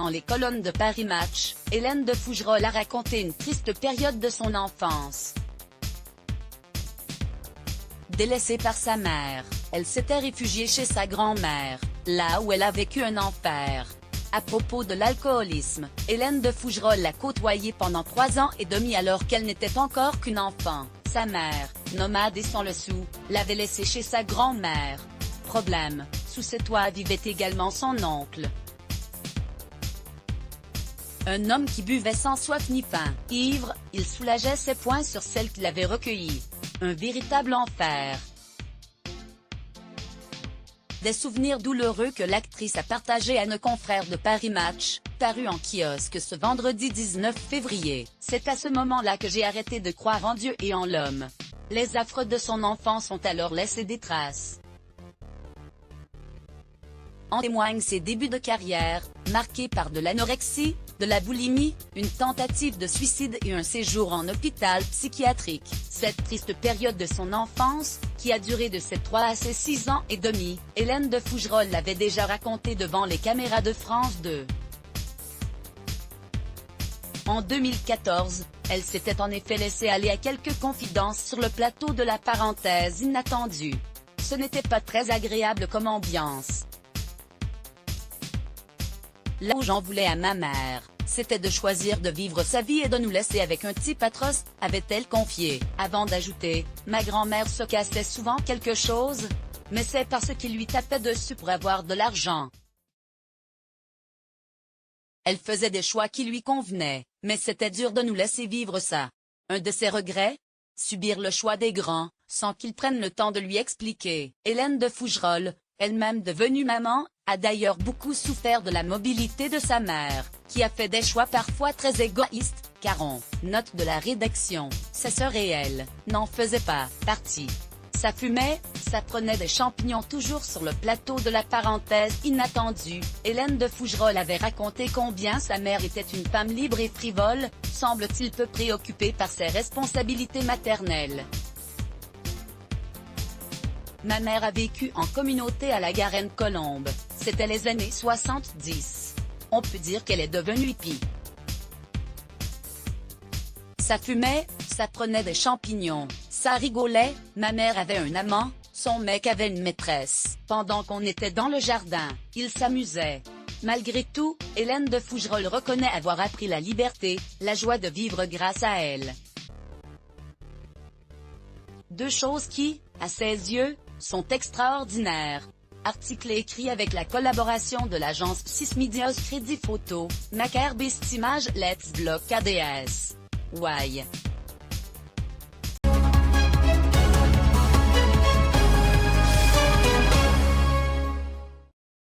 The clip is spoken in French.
dans les colonnes de Paris Match, Hélène de Fougerolles a raconté une triste période de son enfance. Délaissée par sa mère, elle s'était réfugiée chez sa grand-mère, là où elle a vécu un enfer. À propos de l'alcoolisme, Hélène de Fougerolles l'a côtoyée pendant 3 ans et demi alors qu'elle n'était encore qu'une enfant. Sa mère, nomade et sans le sou, l'avait laissée chez sa grand-mère. Problème, sous ce toit vivait également son oncle. Un homme qui buvait sans soif ni faim. Ivre, il soulageait ses poings sur celle qu'il avait recueillie. Un véritable enfer. Des souvenirs douloureux que l'actrice a partagés à nos confrères de Paris Match, paru en kiosque ce vendredi 19 février. C'est à ce moment-là que j'ai arrêté de croire en Dieu et en l'homme. Les affres de son enfance ont alors laissé des traces. En témoignent ses débuts de carrière, marqués par de l'anorexie, de la boulimie, une tentative de suicide et un séjour en hôpital psychiatrique. Cette triste période de son enfance, qui a duré de ses 3 à ses 6 ans et demi, Hélène de Fougerolles l'avait déjà racontée devant les caméras de France 2. En 2014, elle s'était en effet laissée aller à quelques confidences sur le plateau de La Parenthèse Inattendue. Ce n'était pas très agréable comme ambiance. Là où j'en voulais à ma mère, c'était de choisir de vivre sa vie et de nous laisser avec un type atroce, avait-elle confié, avant d'ajouter, ma grand-mère se cassait souvent quelque chose, mais c'est parce qu'il lui tapait dessus pour avoir de l'argent. Elle faisait des choix qui lui convenaient, mais c'était dur de nous laisser vivre ça. Un de ses regrets? Subir le choix des grands, sans qu'ils prennent le temps de lui expliquer. Hélène de Fougerolles, elle-même devenue maman, a d'ailleurs beaucoup souffert de la mobilité de sa mère, qui a fait des choix parfois très égoïstes, car on note de la rédaction, sa sœur et elle n'en faisaient pas partie. Ça fumait, ça prenait des champignons. Toujours sur le plateau de La Parenthèse Inattendue, Hélène de Fougerolles avait raconté combien sa mère était une femme libre et frivole, semble-t-il peu préoccupée par ses responsabilités maternelles. Ma mère a vécu en communauté à la Garenne-Colombes, c'était les années 70. On peut dire qu'elle est devenue hippie. Ça fumait, ça prenait des champignons, ça rigolait, ma mère avait un amant, son mec avait une maîtresse. Pendant qu'on était dans le jardin, ils s'amusaient. Malgré tout, Hélène de Fougerolles reconnaît avoir appris la liberté, la joie de vivre grâce à elle. Deux choses qui, à ses yeux, sont extraordinaires. Article écrit avec la collaboration de l'agence 6 Medias Crédit Photo, Macaire Best Image Let's Block ADS. Why?